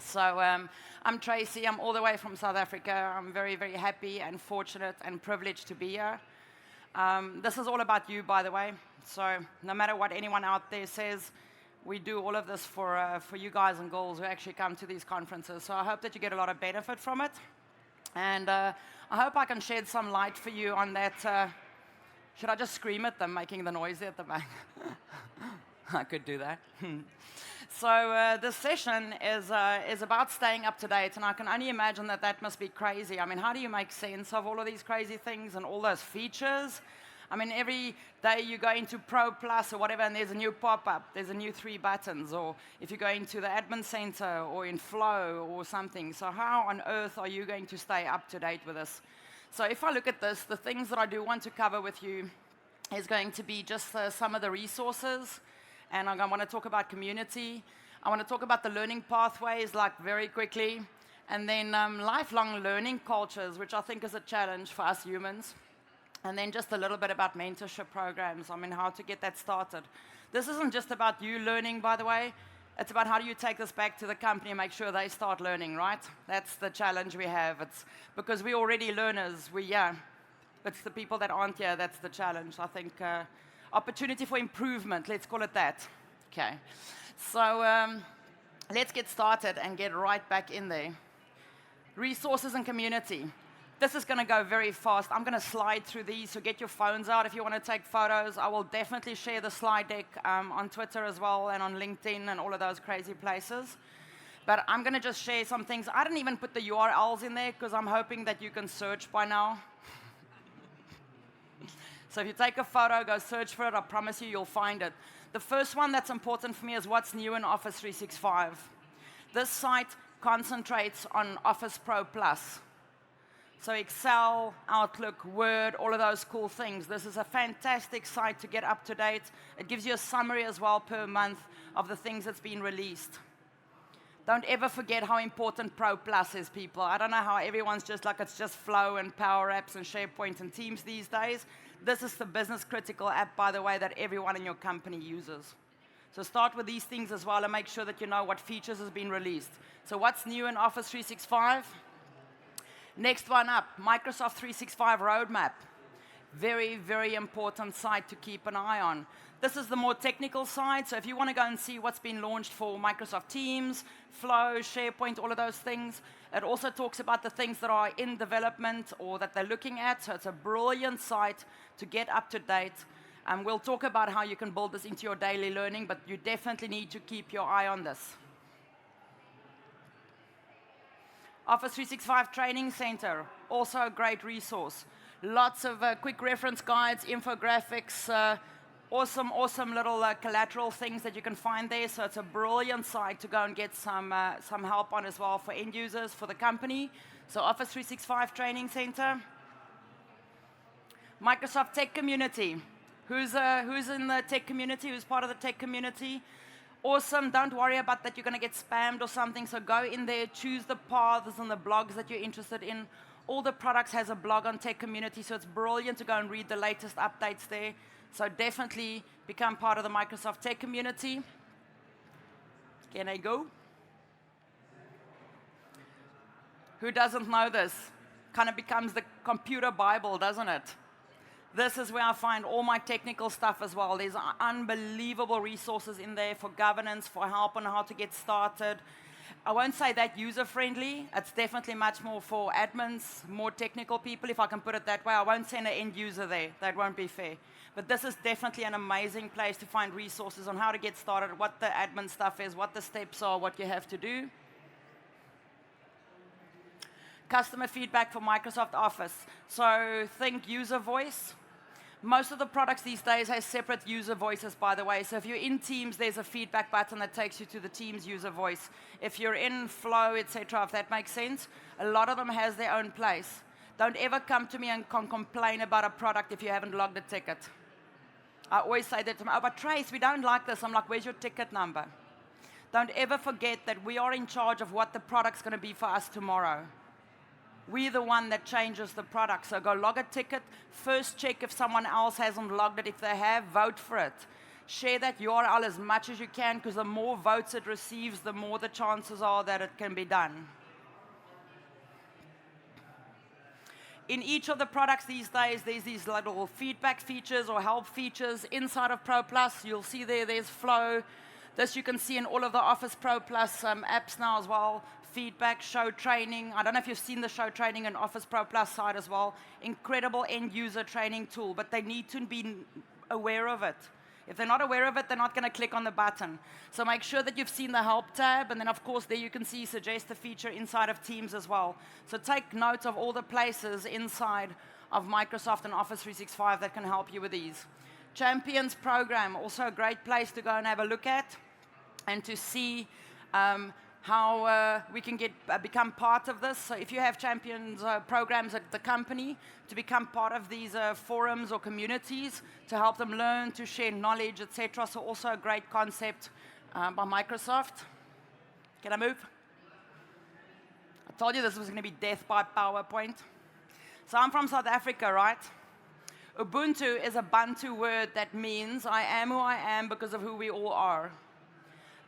So I'm Tracy. I'm all the way from South Africa. I'm very, very happy and fortunate and privileged to be here. This is all about you, by the way. So no matter what anyone out there says, we do all of this for you guys and girls who actually come to these conferences. So I hope that you get a lot of benefit from it. And I hope I can shed some light for you on that. Should I just scream at them, making the noise there at the back? I could do that. So this session is about staying up to date, and I can only imagine that that must be crazy. I mean, how do you make sense of all of these crazy things and all those features? I mean, every day you go into Pro Plus or whatever, and there's a new pop-up, there's a new 3 buttons, or if you go into the admin center or in Flow or something. So how on earth are you going to stay up to date with this? So if I look at this, the things that I do want to cover with you is going to be just some of the resources, and I want to talk about community. I want to talk about the learning pathways, like very quickly, and then lifelong learning cultures, which I think is a challenge for us humans. And then just a little bit about mentorship programs, I mean, how to get that started. This isn't just about you learning, by the way. It's about how do you take this back to the company and make sure they start learning, right? That's the challenge we have. It's because we're already learners. It's the people that aren't here that's the challenge. I think opportunity for improvement, let's call it that. Okay. So let's get started and get right back in there. Resources and community. This is going to go very fast. I'm going to slide through these, so get your phones out if you want to take photos. I will definitely share the slide deck on Twitter as well and on LinkedIn and all of those crazy places. But I'm going to just share some things. I didn't even put the URLs in there because I'm hoping that you can search by now. So if you take a photo, go search for it. I promise you'll find it. The first one that's important for me is what's new in Office 365. This site concentrates on Office Pro Plus. So Excel, Outlook, Word, all of those cool things. This is a fantastic site to get up to date. It gives you a summary as well per month of the things that's been released. Don't ever forget how important Pro Plus is, people. I don't know how everyone's just like it's just Flow and Power Apps and SharePoint and Teams these days. This is the business critical app, by the way, that everyone in your company uses. So start with these things as well and make sure that you know what features has been released. So what's new in Office 365? Next one up, Microsoft 365 Roadmap. Very, very important site to keep an eye on. This is the more technical side, so if you want to go and see what's been launched for Microsoft Teams, Flow, SharePoint, all of those things, it also talks about the things that are in development or that they're looking at, so it's a brilliant site to get up to date. And we'll talk about how you can build this into your daily learning, but you definitely need to keep your eye on this. Office 365 Training Center, also a great resource. Lots of quick reference guides, infographics, awesome little collateral things that you can find there. So it's a brilliant site to go and get some help on as well for end users, for the company. So Office 365 Training Center. Microsoft Tech Community. Who's in the tech community? Who's part of the tech community? Awesome. Don't worry about that you're going to get spammed or something. So go in there, choose the paths and the blogs that you're interested in. All the products has a blog on tech community, so it's brilliant to go and read the latest updates there. So definitely become part of the Microsoft Tech community. Can I go? Who doesn't know this? Kind of becomes the computer Bible, doesn't it? This is where I find all my technical stuff as well. There's unbelievable resources in there for governance, for help on how to get started. I won't say that user-friendly. It's definitely much more for admins, more technical people, if I can put it that way. I won't send an end user there. That won't be fair. But this is definitely an amazing place to find resources on how to get started, what the admin stuff is, what the steps are, what you have to do. Customer feedback for Microsoft Office. So think user voice. Most of the products these days have separate user voices, by the way. So if you're in Teams, there's a feedback button that takes you to the Teams user voice. If you're in Flow, etc., if that makes sense, a lot of them has their own place. Don't ever come to me and complain about a product if you haven't logged a ticket. I always say that to them, oh, but Trace, we don't like this. I'm like, where's your ticket number? Don't ever forget that we are in charge of what the product's going to be for us tomorrow. We're the one that changes the product. So go log a ticket. First check if someone else hasn't logged it. If they have, vote for it. share that URL as much as you can, because the more votes it receives, the more the chances are that it can be done. In each of the products these days, there's these little feedback features or help features inside of Pro Plus. You'll see there's Flow. This you can see in all of the Office Pro Plus apps now as well. Feedback, show training. I don't know if you've seen the show training in Office Pro Plus side as well. Incredible end user training tool, but they need to be aware of it. If they're not aware of it, they're not going to click on the button. So make sure that you've seen the Help tab, and then, of course, there you can see Suggest a feature inside of Teams as well. So take note of all the places inside of Microsoft and Office 365 that can help you with these. Champions program, also a great place to go and have a look at and to see how we can become part of this. So if you have champions programs at the company, to become part of these forums or communities, to help them learn, to share knowledge, etc. So also a great concept by Microsoft. Can I move? I told you this was going to be death by PowerPoint. So I'm from South Africa, right? Ubuntu is a Bantu word that means I am who I am because of who we all are.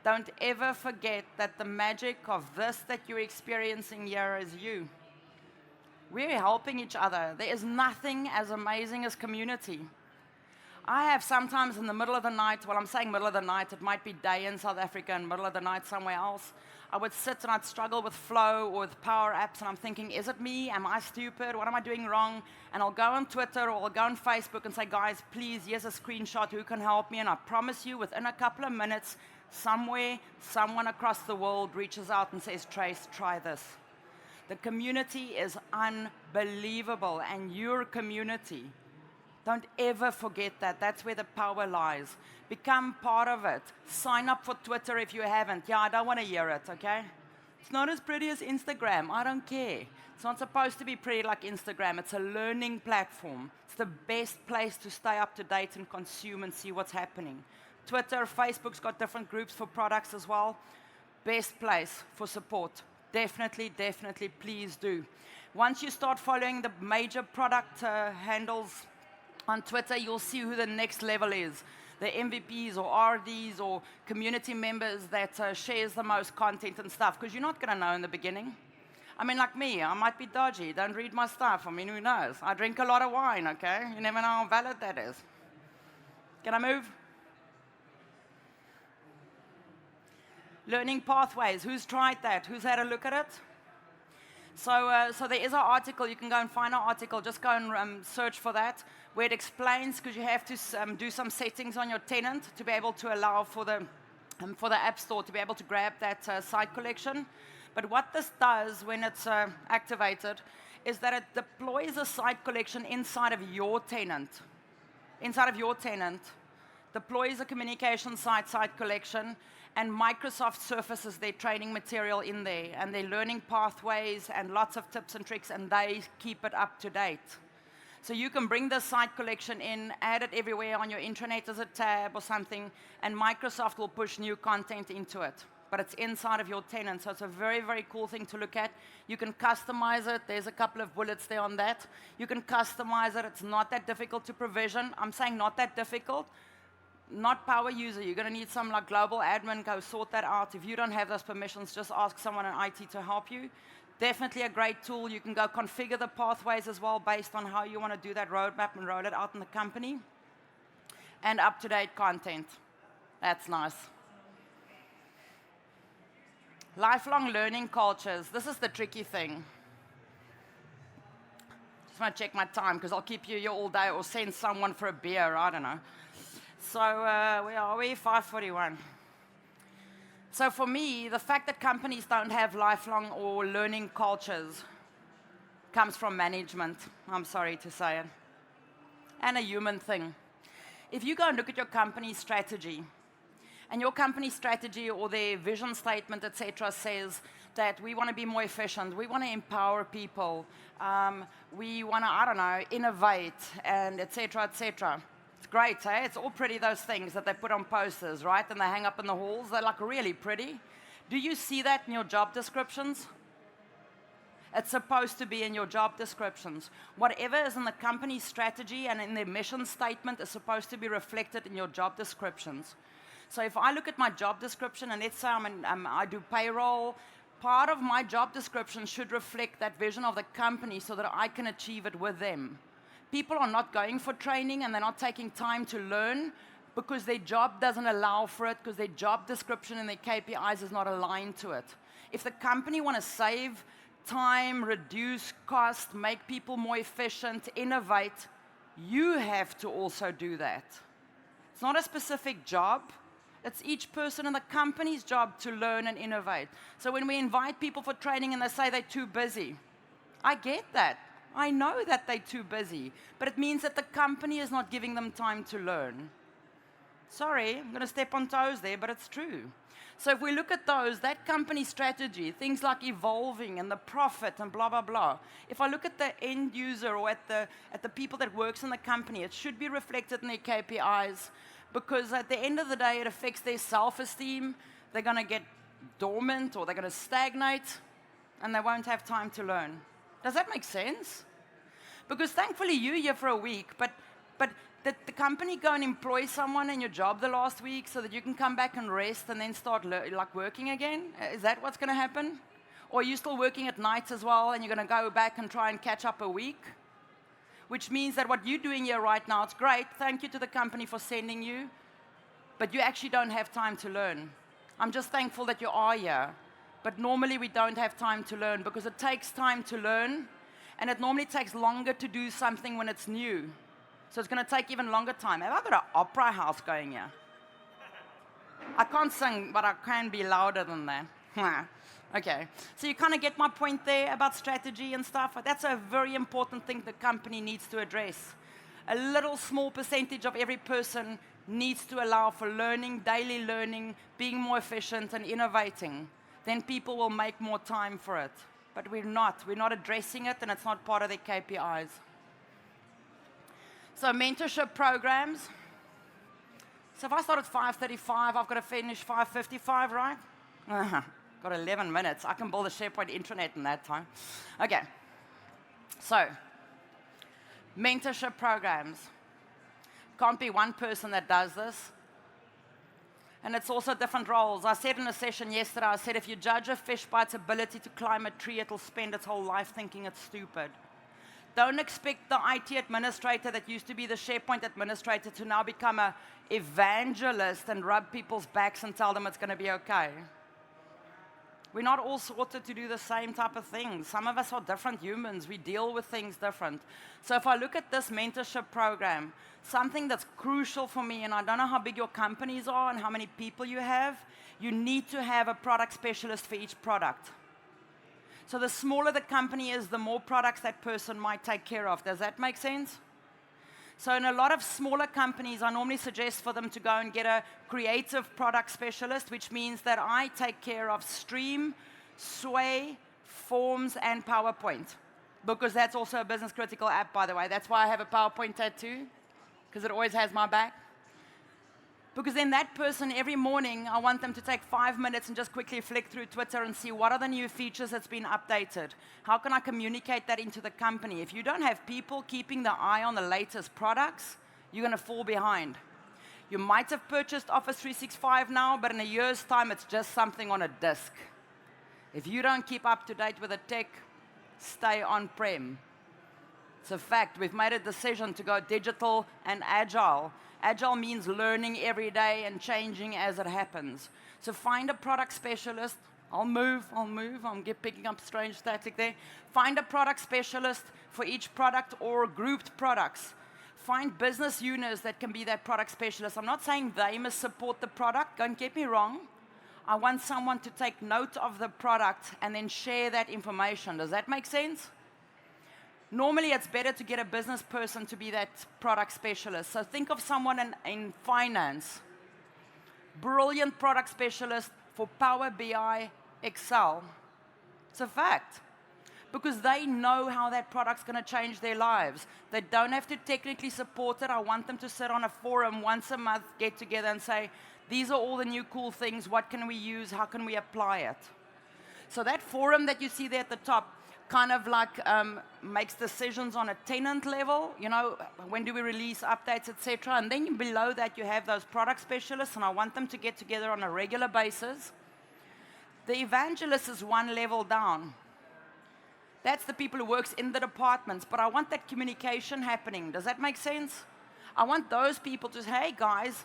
Don't ever forget that the magic of this that you're experiencing here is you. We're helping each other. There is nothing as amazing as community. I have sometimes in the middle of the night, well, I'm saying middle of the night, it might be day in South Africa and middle of the night somewhere else, I would sit and I'd struggle with Flow or with Power Apps, and I'm thinking, is it me? Am I stupid? What am I doing wrong? And I'll go on Twitter or I'll go on Facebook and say, guys, please, here's a screenshot. Who can help me? And I promise you, within a couple of minutes, somewhere, someone across the world reaches out and says, Trace, try this. The community is unbelievable, and your community, don't ever forget that. That's where the power lies. Become part of it. Sign up for Twitter if you haven't. Yeah, I don't want to hear it, okay? It's not as pretty as Instagram. I don't care. It's not supposed to be pretty like Instagram. It's a learning platform. It's the best place to stay up to date and consume and see what's happening. Twitter, Facebook's got different groups for products as well. Best place for support. Definitely, definitely, please do. Once you start following the major product handles on Twitter, you'll see who the next level is. The MVPs or RDs or community members that shares the most content and stuff, because you're not going to know in the beginning. I mean, like me, I might be dodgy. Don't read my stuff. I mean, who knows? I drink a lot of wine, okay? You never know how valid that is. Can I move? Learning pathways. Who's tried that? Who's had a look at it? So there is an article. You can go and find our article. Just go and search for that, where it explains, because you have to do some settings on your tenant to be able to allow for the App Store to be able to grab that site collection. But what this does when it's activated is that it deploys a site collection inside of your tenant. Inside of your tenant, deploys a communication site collection, and Microsoft surfaces their training material in there, and their learning pathways and lots of tips and tricks, and they keep it up to date. So you can bring the site collection in, add it everywhere on your intranet as a tab or something, and Microsoft will push new content into it. But it's inside of your tenant, so it's a very, very cool thing to look at. You can customize it. There's a couple of bullets there on that. You can customize it. It's not that difficult to provision. I'm saying not that difficult. Not power user. You're going to need some like global admin, go sort that out. If you don't have those permissions, just ask someone in IT to help you. Definitely a great tool. You can go configure the pathways as well based on how you want to do that roadmap and roll it out in the company. And up-to-date content. That's nice. Lifelong learning cultures. This is the tricky thing. Just want to check my time because I'll keep you here all day or send someone for a beer. I don't know. So where are we? 5:41. So for me, the fact that companies don't have lifelong or learning cultures comes from management. I'm sorry to say it. And a human thing. If you go and look at your company's strategy, and your company strategy or their vision statement, etc., says that we want to be more efficient, we want to empower people, we want to, I don't know, innovate, and etc., etc. It's great, eh? It's all pretty, those things that they put on posters, right? And they hang up in the halls. They're like really pretty. Do you see that in your job descriptions? It's supposed to be in your job descriptions. Whatever is in the company's strategy and in their mission statement is supposed to be reflected in your job descriptions. So if I look at my job description, and let's say I do payroll, part of my job description should reflect that vision of the company so that I can achieve it with them. People are not going for training and they're not taking time to learn because their job doesn't allow for it, because their job description and their KPIs is not aligned to it. If the company want to save time, reduce cost, make people more efficient, innovate, you have to also do that. It's not a specific job. It's each person in the company's job to learn and innovate. So when we invite people for training and they say they're too busy, I get that. I know that they're too busy, but it means that the company is not giving them time to learn. Sorry, I'm going to step on toes there, but it's true. So if we look at those, that company strategy, things like evolving and the profit and blah, blah, blah. If I look at the end user or at the people that works in the company, it should be reflected in their KPIs, because at the end of the day, it affects their self-esteem. They're going to get dormant or they're going to stagnate, and they won't have time to learn. Does that make sense? Because thankfully you're here for a week, but did the company go and employ someone in your job the last week so that you can come back and rest and then start working again? Is that what's going to happen? Or are you still working at night as well and you're going to go back and try and catch up a week? Which means that what you're doing here right now, it's great. Thank you to the company for sending you, but you actually don't have time to learn. I'm just thankful that you are here. But normally we don't have time to learn because it takes time to learn, and it normally takes longer to do something when it's new. So it's going to take even longer time. Have I got an opera house going here? I can't sing, but I can be louder than that. Okay. So you kind of get my point there about strategy and stuff. That's a very important thing the company needs to address. A little small percentage of every person needs to allow for learning, daily learning, being more efficient and innovating. Then people will make more time for it. But we're not addressing it, and it's not part of their KPIs. So mentorship programs. So if I start at 5:35, I've got to finish 5:55, right? Got 11 minutes. I can build a SharePoint intranet in that time. Okay. So, mentorship programs. Can't be one person that does this. And it's also different roles. I said in a session yesterday, I said, if you judge a fish by its ability to climb a tree, it'll spend its whole life thinking it's stupid. Don't expect the IT administrator that used to be the SharePoint administrator to now become an evangelist and rub people's backs and tell them it's going to be okay. We're not all sorted to do the same type of things. Some of us are different humans. We deal with things different. So if I look at this mentorship program, something that's crucial for me, and I don't know how big your companies are and how many people you have, you need to have a product specialist for each product. So the smaller the company is, the more products that person might take care of. Does that make sense? So in a lot of smaller companies, I normally suggest for them to go and get a creative product specialist, which means that I take care of Stream, Sway, Forms, and PowerPoint. Because that's also a business critical app, by the way. That's why I have a PowerPoint tattoo, because it always has my back. Because then that person, every morning, I want them to take 5 minutes and just quickly flick through Twitter and see what are the new features that's been updated. How can I communicate that into the company? If you don't have people keeping the eye on the latest products, you're going to fall behind. You might have purchased Office 365 now, but in a year's time, it's just something on a disk. If you don't keep up to date with the tech, stay on-prem. It's a fact. We've made a decision to go digital and agile. Agile means learning every day and changing as it happens. So find a product specialist. I'll move. I'm picking up strange static there. Find a product specialist for each product or grouped products. Find business units that can be that product specialist. I'm not saying they must support the product. Don't get me wrong. I want someone to take note of the product and then share that information. Does that make sense? Normally, it's better to get a business person to be that product specialist. So think of someone in finance. Brilliant product specialist for Power BI, Excel. It's a fact. Because they know how that product's going to change their lives. They don't have to technically support it. I want them to sit on a forum once a month, get together and say, these are all the new cool things. What can we use? How can we apply it? So that forum that you see there at the top, kind of like makes decisions on a tenant level, when do we release updates, etc. And then below that you have those product specialists, and I want them to get together on a regular basis. The evangelist is one level down. That's the people who works in the departments, but I want that communication happening. Does that make sense? I want those people to say, hey guys,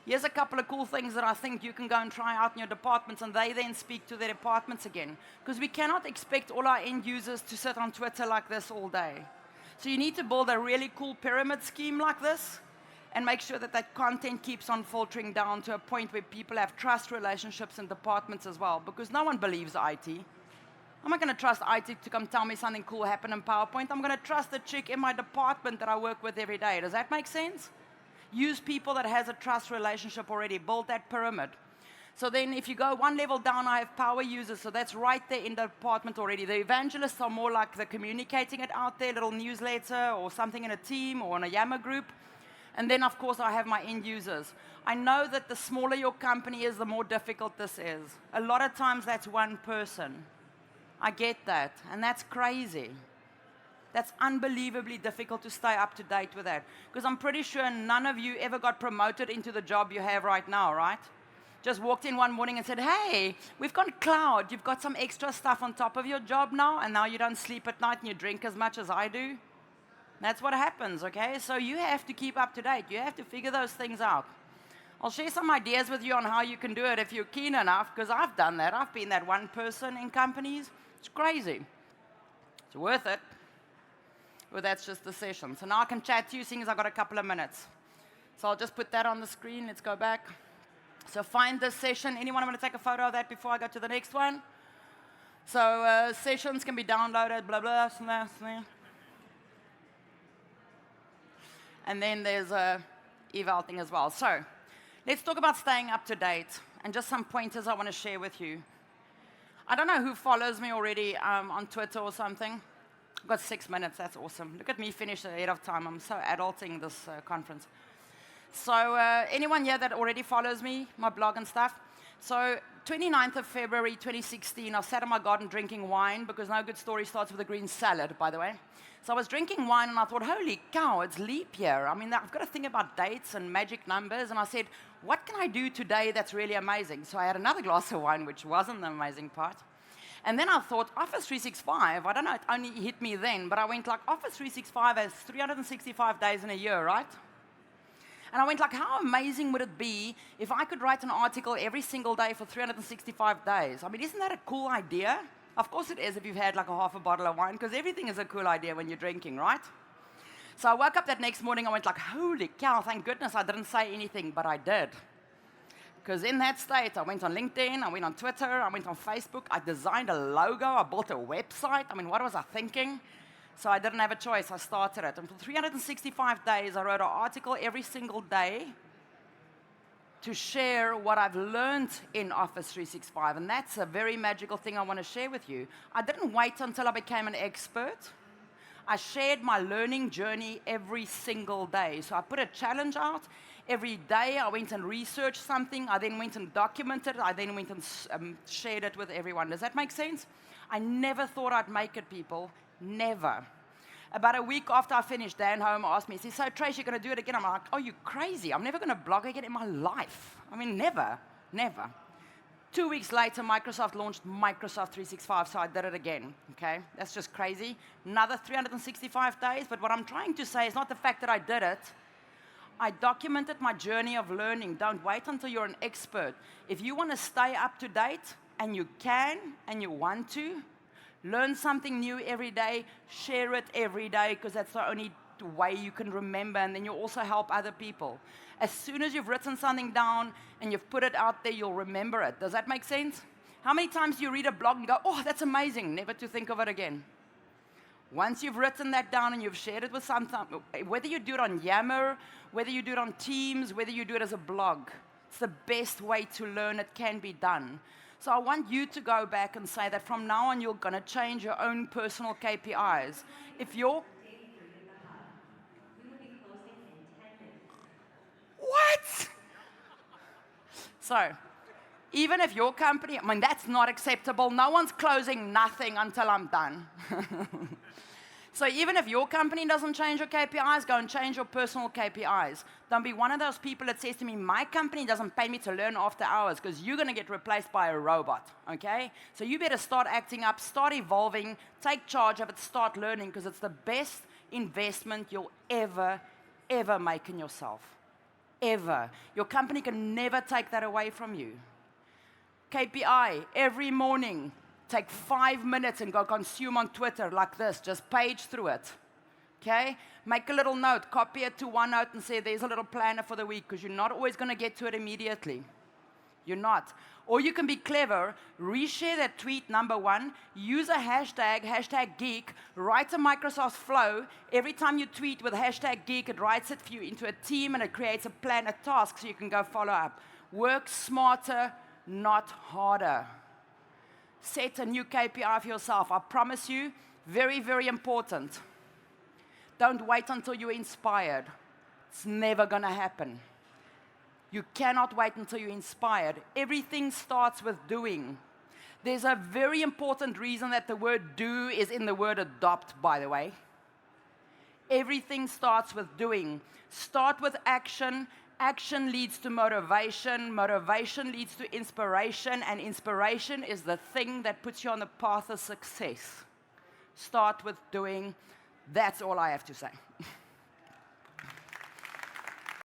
here's a couple of cool things that I think you can go and try out in your departments, and they then speak to their departments again. Because we cannot expect all our end users to sit on Twitter like this all day. So you need to build a really cool pyramid scheme like this and make sure that that content keeps on filtering down to a point where people have trust relationships in departments as well, because no one believes IT. I'm not going to trust IT to come tell me something cool happened in PowerPoint. I'm going to trust the chick in my department that I work with every day. Does that make sense? Use people that has a trust relationship already. Build that pyramid. So then if you go one level down, I have power users. So that's right there in the department already. The evangelists are more like the communicating it out there, little newsletter or something in a team or in a Yammer group. And then, of course, I have my end users. I know that the smaller your company is, the more difficult this is. A lot of times that's one person. I get that, and that's crazy. That's unbelievably difficult to stay up to date with that. Because I'm pretty sure none of you ever got promoted into the job you have right now, right? Just walked in one morning and said, hey, we've got cloud. You've got some extra stuff on top of your job now, and now you don't sleep at night and you drink as much as I do. That's what happens, okay? So you have to keep up to date. You have to figure those things out. I'll share some ideas with you on how you can do it if you're keen enough, because I've done that. I've been that one person in companies. It's crazy. It's worth it. Well, that's just the session. So now I can chat to you, seeing as I've got a couple of minutes. So I'll just put that on the screen. Let's go back. So find this session. Anyone want to take a photo of that before I go to the next one? So sessions can be downloaded, blah, blah, blah, blah. And then there's a eval thing as well. So let's talk about staying up to date and just some pointers I want to share with you. I don't know who follows me already on Twitter or something. I've got 6 minutes. That's awesome. Look at me finish ahead of time. I'm so adulting this conference. So anyone here that already follows me, my blog and stuff? So 29th of February 2016, I sat in my garden drinking wine, because no good story starts with a green salad, by the way. So I was drinking wine, and I thought, holy cow, it's leap year. I mean, I've got to think about dates and magic numbers. And I said, what can I do today that's really amazing? So I had another glass of wine, which wasn't the amazing part. And then I thought, Office 365, I don't know, it only hit me then, but I went like, Office 365 has 365 days in a year, right? And I went like, how amazing would it be if I could write an article every single day for 365 days? I mean, isn't that a cool idea? Of course it is if you've had like a half a bottle of wine, because everything is a cool idea when you're drinking, right? So I woke up that next morning, I went like, holy cow, thank goodness I didn't say anything, but I did. Because in that state, I went on LinkedIn, I went on Twitter, I went on Facebook, I designed a logo, I built a website. I mean, what was I thinking? So I didn't have a choice, I started it. And for 365 days, I wrote an article every single day to share what I've learned in Office 365. And that's a very magical thing I want to share with you. I didn't wait until I became an expert. I shared my learning journey every single day. So I put a challenge out. Every day I went and researched something. I then went and documented it. I then went and shared it with everyone. Does that make sense? I never thought I'd make it, people. Never. About a week after I finished, Dan Holm asked me, he said, so Trace, you're going to do it again? I'm like, oh, you crazy. I'm never going to blog again in my life. I mean, never, never. 2 weeks later, Microsoft launched Microsoft 365, so I did it again, okay? That's just crazy. Another 365 days, but what I'm trying to say is not the fact that I did it. I documented my journey of learning. Don't wait until you're an expert. If you want to stay up to date, and you can, and you want to, learn something new every day, share it every day, because that's the only way you can remember, and then you also help other people. As soon as you've written something down and you've put it out there, you'll remember it. Does that make sense? How many times do you read a blog and go, oh, that's amazing, never to think of it again? Once you've written that down and you've shared it with someone, whether you do it on Yammer, whether you do it on Teams, whether you do it as a blog, it's the best way to learn. It can be done. So I want you to go back and say that from now on, you're going to change your own personal KPIs. If you're... What? So, Even if your company, I mean, that's not acceptable. No one's closing nothing until I'm done. So even if your company doesn't change your KPIs, go and change your personal KPIs. Don't be one of those people that says to me, my company doesn't pay me to learn after hours because you're going to get replaced by a robot, okay? So you better start acting up, start evolving, take charge of it, start learning, because it's the best investment you'll ever make in yourself. Ever. Your company can never take that away from you. KPI, every morning, take 5 minutes and go consume on Twitter like this. Just page through it, okay? Make a little note, copy it to OneNote and say there's a little planner for the week, because you're not always going to get to it immediately. You're not. Or you can be clever, reshare that tweet, number one, use a hashtag geek, write a Microsoft flow. Every time you tweet with hashtag geek, it writes it for you into a team and it creates a plan, a task, so you can go follow up. Work smarter, not harder. Set a new KPI for yourself. I promise you, very, very important. Don't wait until you're inspired. It's never going to happen. You cannot wait until you're inspired. Everything starts with doing. There's a very important reason that the word do is in the word adopt, by the way. Everything starts with doing. Start with action. Action leads to motivation. Motivation leads to inspiration. And inspiration is the thing that puts you on the path of success. Start with doing. That's all I have to say.